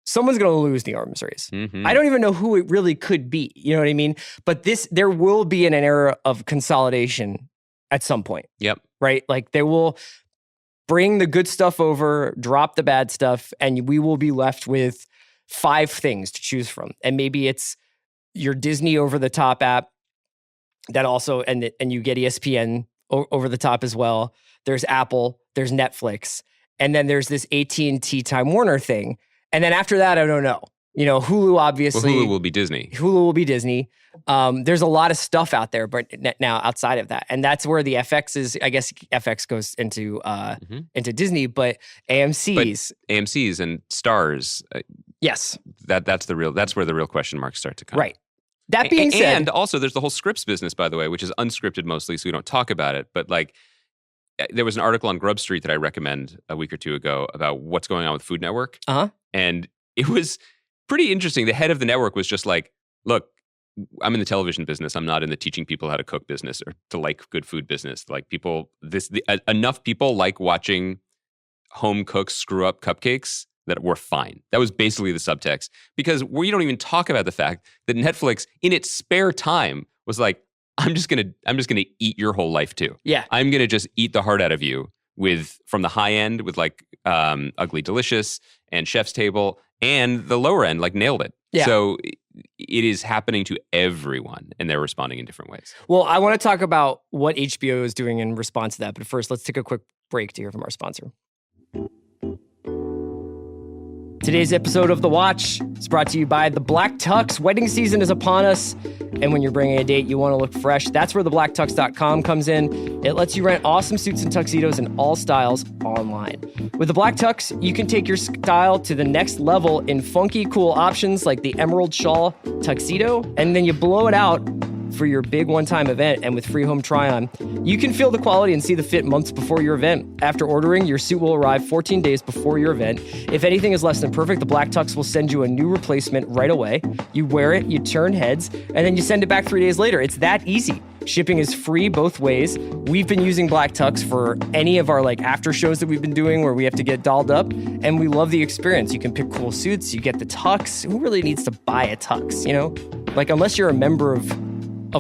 Someone's going to lose the arms race. Mm-hmm. I don't even know who it really could be. You know what I mean? But there will be an era of consolidation at some point. Yep. Right? Like they will bring the good stuff over, drop the bad stuff, and we will be left with 5 things to choose from. And maybe it's your Disney over-the-top app that also, and you get ESPN over the top as well. There's Apple, there's Netflix, and then there's this AT&T Time Warner thing. And then after that, I don't know. You know, Hulu obviously. Well, Hulu will be Disney. There's a lot of stuff out there, but now outside of that, and that's where the FX is. I guess FX goes into Disney, but AMC's and Stars. Yes, that's where the real question marks start to come. Right. That being said, and also there's the whole Scripps business, by the way, which is unscripted mostly, so we don't talk about it. But like, there was an article on Grub Street that I recommend a week or two ago about what's going on with Food Network. And it was pretty interesting. The head of the network was just like, look, I'm in the television business. I'm not in the teaching people how to cook business or to like good food business. Like enough people like watching home cooks screw up cupcakes that we're fine. That was basically the subtext, because we don't even talk about the fact that Netflix in its spare time was like, I'm just gonna eat your whole life too. Yeah. I'm gonna just eat the heart out of you from the high end with like Ugly Delicious and Chef's Table, and the lower end, like Nailed It. Yeah. So it is happening to everyone, and they're responding in different ways. Well, I want to talk about what HBO is doing in response to that. But first, let's take a quick break to hear from our sponsor. Today's episode of The Watch is brought to you by The Black Tux. Wedding season is upon us, and when you're bringing a date, you want to look fresh. That's where thebblacktux.com comes in. It lets you rent awesome suits and tuxedos in all styles online. With The Black Tux, you can take your style to the next level in funky, cool options like the Emerald Shawl tuxedo, and then you blow it out for your big one-time event, and with free home try-on, you can feel the quality and see the fit months before your event. After ordering, your suit will arrive 14 days before your event. If anything is less than perfect, the Black Tux will send you a new replacement right away. You wear it, you turn heads, and then you send it back 3 days later. It's that easy. Shipping is free both ways. We've been using Black Tux for any of our after shows that we've been doing where we have to get dolled up, and we love the experience. You can pick cool suits, you get the tux. Who really needs to buy a tux, you know? Unless you're a member of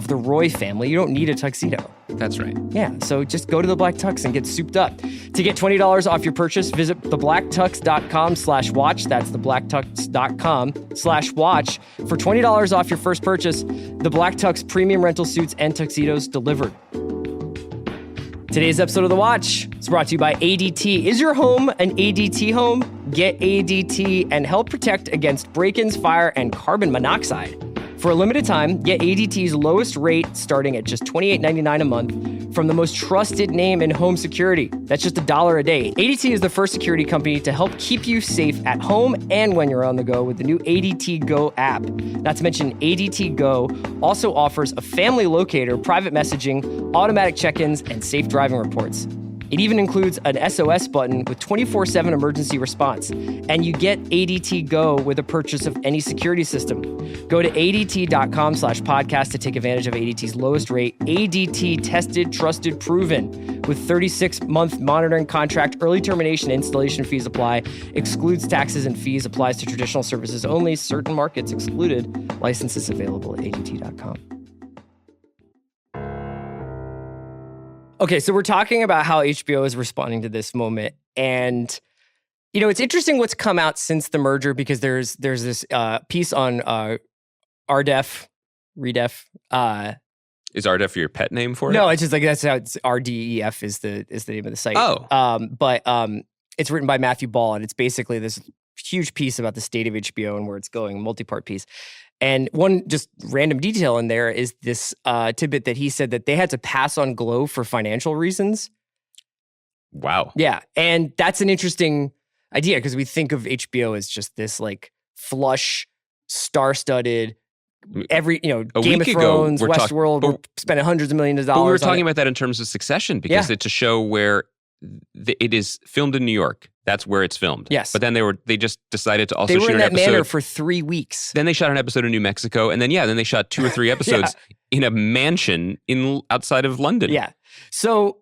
the Roy family, you don't need a tuxedo. That's right. Yeah, so just go to the Black Tux and get souped up. To get $20 off your purchase, visit thebblacktux.com/watch. That's thebblacktux.com/watch for $20 off your first purchase. The Black Tux premium rental suits and tuxedos delivered. Today's episode of The Watch is brought to you by ADT. Is your home an ADT home? Get ADT and help protect against break-ins, fire, and carbon monoxide. For a limited time, get ADT's lowest rate starting at just $28.99 a month from the most trusted name in home security. That's just $1 a day. ADT is the first security company to help keep you safe at home and when you're on the go with the new ADT Go app. Not to mention, ADT Go also offers a family locator, private messaging, automatic check-ins, and safe driving reports. It even includes an SOS button with 24/7 emergency response. And you get ADT Go with a purchase of any security system. Go to ADT.com/podcast to take advantage of ADT's lowest rate. ADT tested, trusted, proven. With 36-month monitoring contract, early termination, installation fees apply. Excludes taxes and fees. Applies to traditional services only. Certain markets excluded. Licenses available at ADT.com. Okay, so we're talking about how HBO is responding to this moment. And, you know, it's interesting what's come out since the merger because there's this piece on RDEF. Is RDEF your pet name for it? No, it's just like that's how it's RDEF is the name of the site. Oh. But it's written by Matthew Ball, and it's basically this huge piece about the state of HBO and where it's going, multi-part piece. And one just random detail in there is this tidbit that he said that they had to pass on Glow for financial reasons. Wow. Yeah. And that's an interesting idea because we think of HBO as just this like flush, star-studded, Game of Thrones, Westworld, we're spending hundreds of millions of dollars. But we were talking about that in terms of Succession because it's a show where it is filmed in New York. That's where it's filmed. Yes. But then they just decided to also shoot an episode. They were in that manor for 3 weeks. Then they shot an episode in New Mexico. And then they shot 2 or 3 episodes in a mansion outside of London. Yeah. So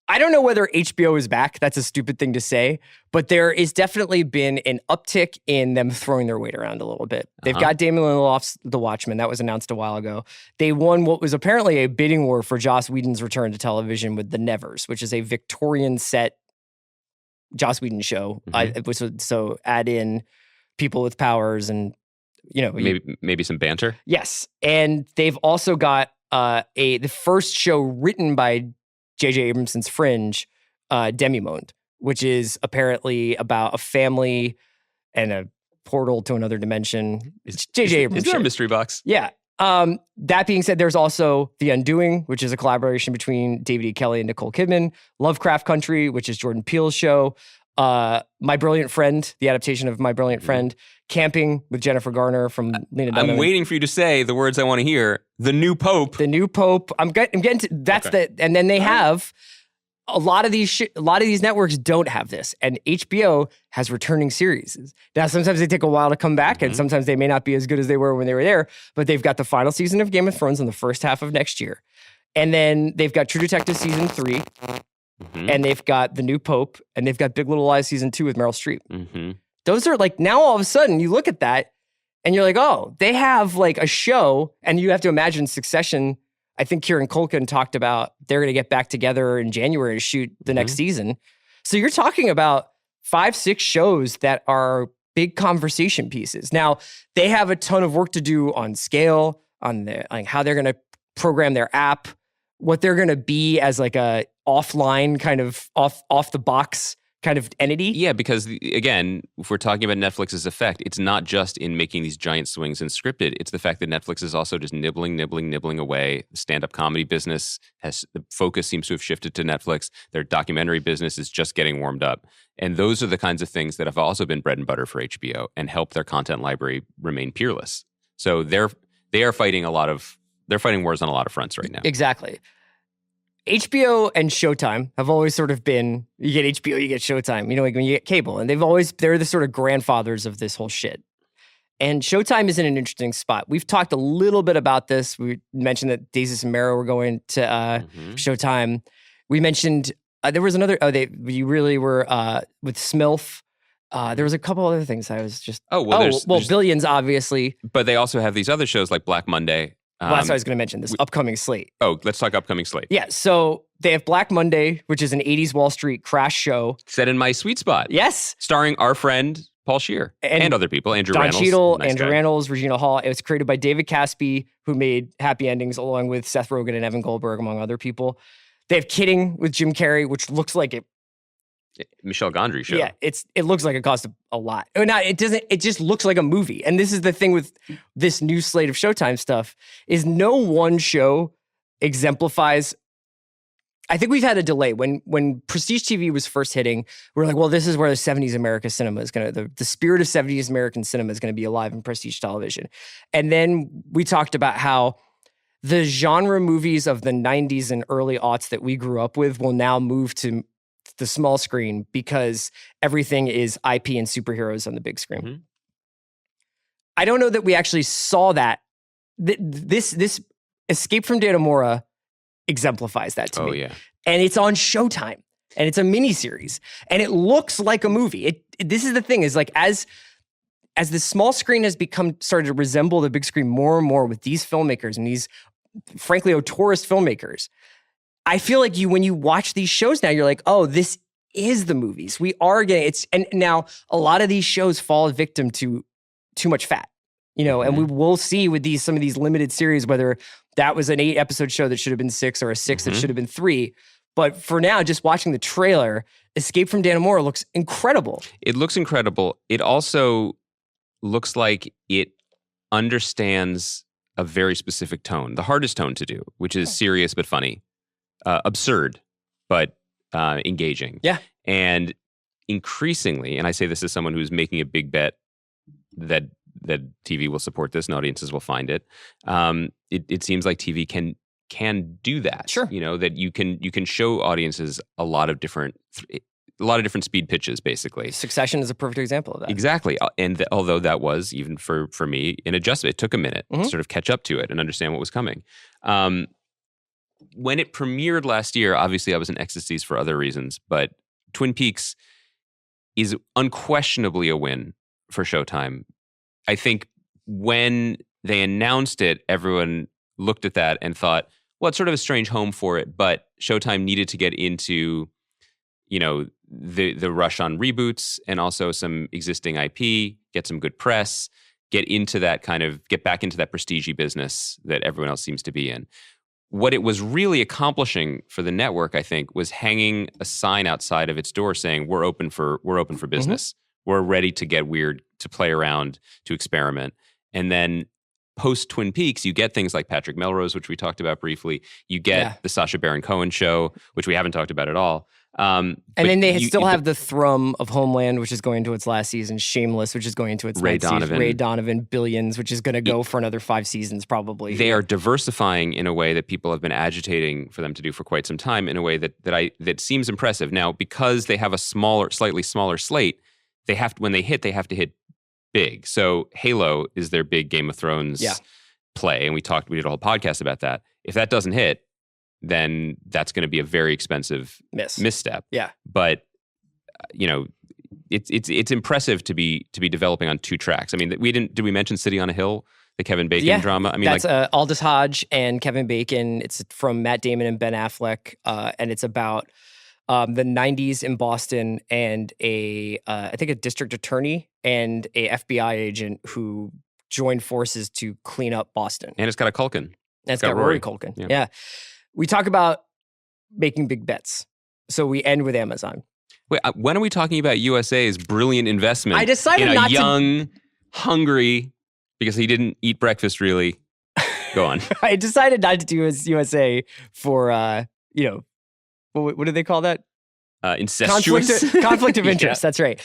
I don't know whether HBO is back. That's a stupid thing to say. But there is definitely been an uptick in them throwing their weight around a little bit. They've got Damon Lindelof's The Watchmen. That was announced a while ago. They won what was apparently a bidding war for Joss Whedon's return to television with The Nevers, which is a Victorian set Joss Whedon show. So add in people with powers and, maybe some banter. Yes. And they've also got the first show written by J.J. Abramson's Fringe, Demimonde, which is apparently about a family and a portal to another dimension. It's J.J. Abrams. Is there a mystery box? Yeah. That being said, there's also The Undoing, which is a collaboration between David E. Kelley and Nicole Kidman. Lovecraft Country, which is Jordan Peele's show. My Brilliant Friend, the adaptation of My Brilliant Friend. Camping with Jennifer Garner from Lena Dunham. I'm waiting for you to say the words I want to hear. The New Pope. The New Pope. I'm getting to that's and then they have a lot of these networks don't have this, and HBO has returning series. Now sometimes they take a while to come back, and sometimes they may not be as good as they were when they were there. But they've got the final season of Game of Thrones in the first half of next year, and then they've got True Detective season 3, and they've got The New Pope, and they've got Big Little Lies season 2 with Meryl Streep. Those are like now all of a sudden you look at that, and you're like, oh, they have like a show, and you have to imagine Succession. I think Kieran Culkin talked about they're going to get back together in January to shoot the next season. So you're talking about 5-6 shows that are big conversation pieces. Now, they have a ton of work to do on scale, on how they're going to program their app, what they're going to be as like a offline kind of off the box kind of entity. Yeah, because again, if we're talking about Netflix's effect, it's not just in making these giant swings in scripted. It's the fact that Netflix is also just nibbling away. The stand-up comedy business the focus seems to have shifted to Netflix. Their documentary business is just getting warmed up. And those are the kinds of things that have also been bread and butter for HBO and help their content library remain peerless. So they are fighting they're fighting wars on a lot of fronts right now. Exactly. HBO and Showtime have always sort of been, you get HBO, you get Showtime, like when you get cable, and they're the sort of grandfathers of this whole shit. And Showtime is in an interesting spot. We've talked a little bit about this. We mentioned that Desus and Mero were going to Showtime. We mentioned, there was another, you really were with Smilf. There was a couple other things I was just, there's Billions, obviously. But they also have these other shows like Black Monday. Well, that's what I was going to mention, this upcoming slate. Oh, let's talk upcoming slate. Yeah, so they have Black Monday, which is an 80s Wall Street crash show. Set in my sweet spot. Yes. Starring our friend, Paul Scheer. And other people, Andrew Don Rannells. Cheadle, Andrew Rannells, Regina Hall. It was created by David Caspi, who made Happy Endings, along with Seth Rogen and Evan Goldberg, among other people. They have Kidding with Jim Carrey, which looks like it. Michel Gondry show. Yeah, it looks like it cost a lot. It doesn't. It just looks like a movie. And this is the thing with this new slate of Showtime stuff is no one show exemplifies. I think we've had a delay when Prestige TV was first hitting. We're like, well, this is where the 70s American cinema is going to the spirit of 70s American cinema is going to be alive in Prestige television. And then we talked about how the genre movies of the 90s and early aughts that we grew up with will now move to the small screen because everything is IP and superheroes on the big screen. Mm-hmm. I don't know that we actually saw that. This Escape from Dannemora exemplifies that to me. Yeah. And it's on Showtime. And it's a miniseries. And it looks like a movie. This is the thing, is like as the small screen has started to resemble the big screen more and more with these filmmakers and these, frankly, auteurist filmmakers, I feel like when you watch these shows now, you're like, oh, this is the movies. We are getting and now a lot of these shows fall victim to too much fat, and we will see with some of these limited series, whether that was an 8-episode show that should have been 6 or a 6 that should have been 3. But for now, just watching the trailer, Escape from Dannemora looks incredible. It looks incredible. It also looks like it understands a very specific tone, the hardest tone to do, which is serious but funny, absurd but engaging. Yeah. And increasingly, and I say this as someone who's making a big bet that TV will support this and audiences will find it. It seems like TV can do that. Sure. That you can show audiences a lot of different speed pitches, basically. Succession is a perfect example of that. Exactly. And although that was, even for me, an adjustment, it took a minute to sort of catch up to it and understand what was coming. When it premiered last year, obviously I was in ecstasies for other reasons, but Twin Peaks is unquestionably a win for Showtime. I think when they announced it, everyone looked at that and thought, well, it's sort of a strange home for it, but Showtime needed to get into, the rush on reboots and also some existing IP, get some good press, get back into that prestige-y business that everyone else seems to be in. What it was really accomplishing for the network, I think, was hanging a sign outside of its door saying, we're open for business. We're ready to get weird, to play around, to experiment. And then post Twin Peaks, you get things like Patrick Melrose, which we talked about briefly. You get the Sacha Baron Cohen show, which we haven't talked about at all. And then they still have the thrum of Homeland, which is going into its last season, Shameless, which is going into its next season, Ray Donovan, Billions, which is going to go for another 5 seasons probably. They are diversifying in a way that people have been agitating for them to do for quite some time, in a way that seems impressive. Now, because they have a slightly smaller slate, when they hit to hit big. So Halo is their big Game of Thrones play, and we did a whole podcast about that. If that doesn't hit, then that's going to be a very expensive misstep. Yeah. But it's impressive to be developing on 2 tracks. I mean, did we mention City on a Hill, the Kevin Bacon drama? I mean, that's Aldous Hodge and Kevin Bacon. It's from Matt Damon and Ben Affleck, and it's about the 90s in Boston and I think a district attorney and a FBI agent who joined forces to clean up Boston. And it's got a Culkin. And it's got Rory Culkin. Yeah. We talk about making big bets. So we end with Amazon. Wait, when are we talking about USA's brilliant investment? I decided in not a young, hungry, because he didn't eat breakfast really. Go on. I decided not to do as USA for, what do they call that? Incestuous? Conflict of interest. That's right.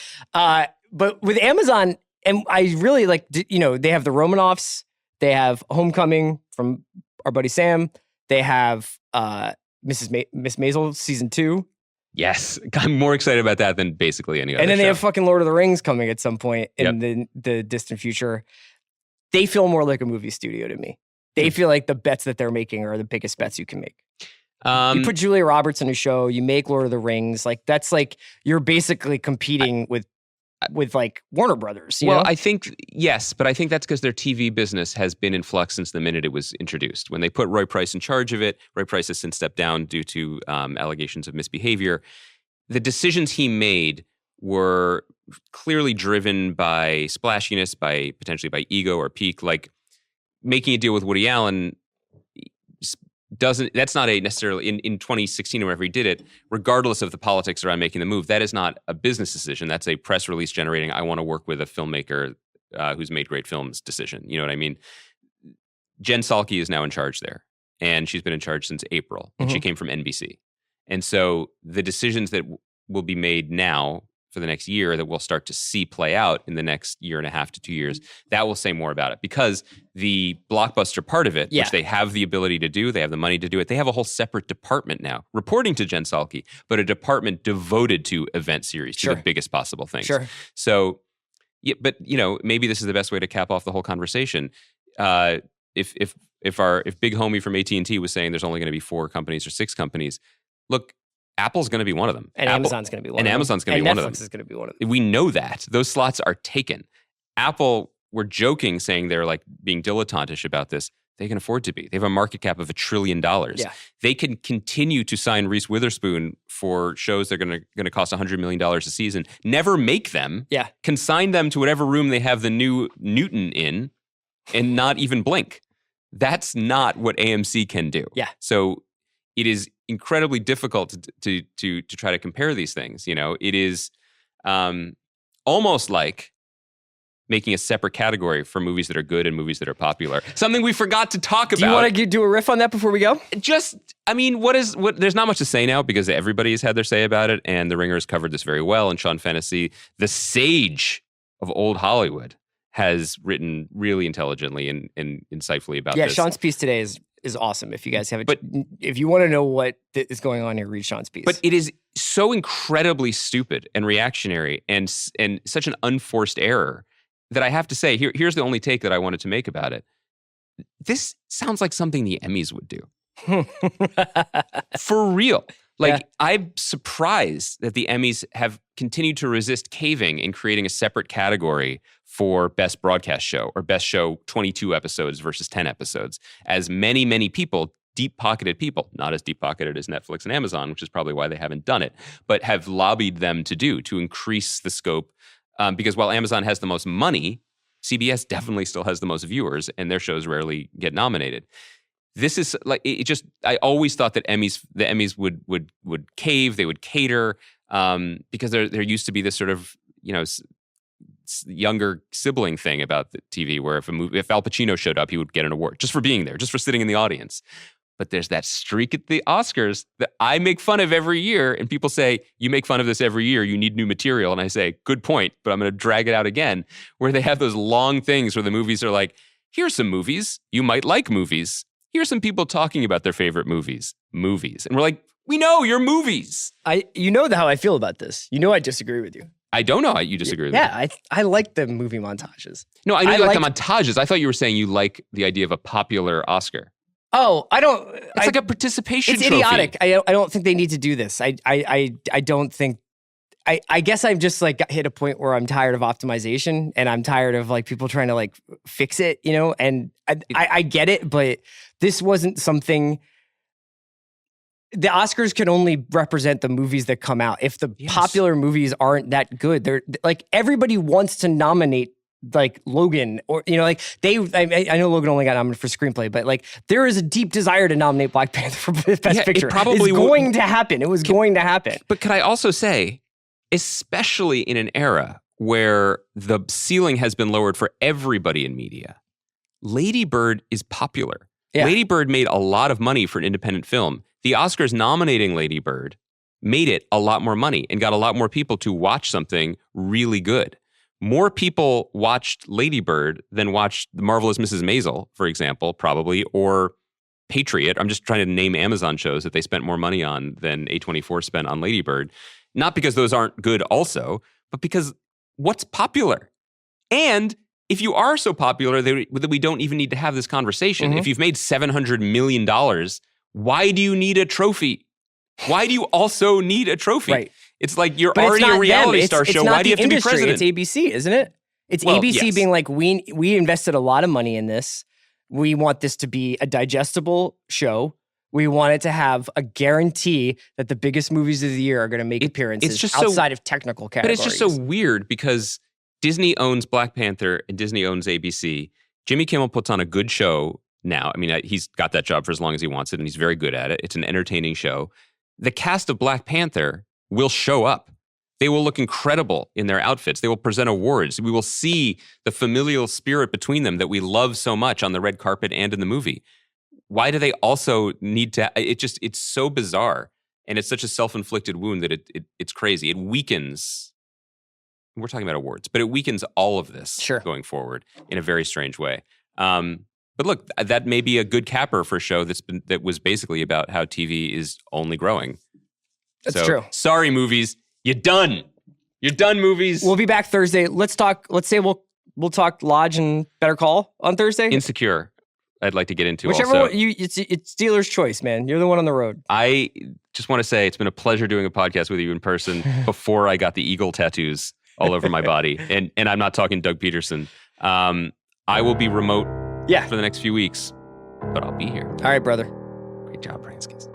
But with Amazon, and I really they have the Romanovs, they have Homecoming from our buddy Sam, they have Miss Maisel season 2. Yes, I'm more excited about that than basically any other And then show. they have fucking Lord of the Rings coming at some point in the distant future. They feel more like a movie studio to me. They feel like the bets that they're making are the biggest bets you can make. You put Julia Roberts in a show, you make Lord of the Rings, that's you're basically competing with like Warner Brothers. You know? I think, yes, but I think that's because their TV business has been in flux since the minute it was introduced. When they put Roy Price in charge of it, Roy Price has since stepped down due to allegations of misbehavior. The decisions he made were clearly driven by splashiness, potentially by ego or peak. Like making a deal with Woody Allen that's not necessarily in 2016 or whenever he did it, regardless of the politics around making the move, that is not a business decision. That's a press release generating, I want to work with a filmmaker who's made great films decision. You know what I mean? Jen Salke is now in charge there, and she's been in charge since April, and she came from NBC. And so the decisions that will be made now for the next year that we'll start to see play out in the next year and a half to 2 years, that will say more about it. Because the blockbuster part of it, which they have the ability to do, they have the money to do it, they have a whole separate department now, reporting to Jen Psaki, but a department devoted to event series, to the biggest possible things. So, yeah, but maybe this is the best way to cap off the whole conversation. If Big Homie from AT&T was saying there's only going to be 4 companies or 6 companies, look, Apple's going to be one of them. And Amazon's going to be one of them. And Amazon's going to be one of them. Netflix is going to be one of them. We know that. Those slots are taken. Apple, we're joking saying they're like being dilettantish about this. They can afford to be. They have a market cap of $1 trillion. Yeah. They can continue to sign Reese Witherspoon for shows that are going to cost $100 million a season, never make them, consign them to whatever room they have the new Newton in, and not even blink. That's not what AMC can do. Yeah. So it is incredibly difficult to try to compare these things. It is almost like making a separate category for movies that are good and movies that are popular. Something we forgot to talk about. Do you want to do a riff on that before we go? There's not much to say now because everybody has had their say about it, and The Ringer has covered this very well, and Sean Fennessy, the sage of old Hollywood, has written really intelligently and insightfully about this. Yeah, Sean's piece today is awesome. If you guys have it, but if you want to know what is going on here, read Sean's piece. But it is so incredibly stupid and reactionary and such an unforced error that I have to say, here's the only take that I wanted to make about it. This sounds like something the Emmys would do. For real. I'm surprised that the Emmys have continued to resist caving and creating a separate category for Best Broadcast Show or Best Show 22 episodes versus 10 episodes. As many, many people, deep-pocketed people, not as deep-pocketed as Netflix and Amazon, which is probably why they haven't done it, but have lobbied them to increase the scope. Because while Amazon has the most money, CBS definitely still has the most viewers, and their shows rarely get nominated. This is like I always thought that the Emmys would cave, they would cater, because there used to be this sort of younger sibling thing about the TV where if Al Pacino showed up, he would get an award just for being there, just for sitting in the audience. But there's that streak at the Oscars that I make fun of every year, and people say, you make fun of this every year, you need new material. And I say, good point, but I'm going to drag it out again, where they have those long things where the movies are like, here's some movies, you might like movies. Here's some people talking about their favorite movies. And we're like, we know your movies. You know how I feel about this. You know I disagree with you. I don't know how you disagree with me. Yeah, I like the movie montages. No, I know you like the montages. I thought you were saying you like the idea of a popular Oscar. Oh, I don't. It's like a participation trophy. It's idiotic. I don't think they need to do this. I don't think. I guess I've just hit a point where I'm tired of optimization and I'm tired of people trying to fix it, and I get it, but this wasn't something. The Oscars can only represent the movies that come out. If the popular movies aren't that good, they're everybody wants to nominate Logan or I know Logan only got nominated for screenplay, but there is a deep desire to nominate Black Panther for Best Picture. It probably is going to happen. It was going to happen. But could I also say, especially in an era where the ceiling has been lowered for everybody in media, Lady Bird is popular. Yeah. Lady Bird made a lot of money for an independent film. The Oscars nominating Lady Bird made it a lot more money and got a lot more people to watch something really good. More people watched Lady Bird than watched The Marvelous Mrs. Maisel, for example, probably, or Patriot. I'm just trying to name Amazon shows that they spent more money on than A24 spent on Lady Bird. Not because those aren't good also, but because what's popular? And if you are so popular that we don't even need to have this conversation, if you've made $700 million, why do you need a trophy? Why do you also need a trophy? Right. It's like you're already a reality star show. Why do you have to be president? It's ABC, isn't it? It's ABC being like, we invested a lot of money in this. We want this to be a digestible show. We want it to have a guarantee that the biggest movies of the year are going to make appearances outside of technical categories. But it's just so weird because Disney owns Black Panther and Disney owns ABC. Jimmy Kimmel puts on a good show now. I mean, he's got that job for as long as he wants it, and he's very good at it. It's an entertaining show. The cast of Black Panther will show up. They will look incredible in their outfits. They will present awards. We will see the familial spirit between them that we love so much on the red carpet and in the movie. Why do they also need to? It's so bizarre. And it's such a self-inflicted wound that it's crazy. It weakens we're talking about awards, but it weakens all of this going forward in a very strange way. But look, that may be a good capper for a show that was basically about how TV is only growing. That's true. Sorry, movies. You're done. You're done, movies. We'll be back Thursday. Let's say we'll talk Lodge and Better Call on Thursday. Insecure. I'd like to get into whichever also. One, it's dealer's choice, man. You're the one on the road. I just want to say it's been a pleasure doing a podcast with you in person before I got the eagle tattoos all over my body. And I'm not talking Doug Peterson. I will be remote for the next few weeks, but I'll be here. All right, brother. Great job, Francis.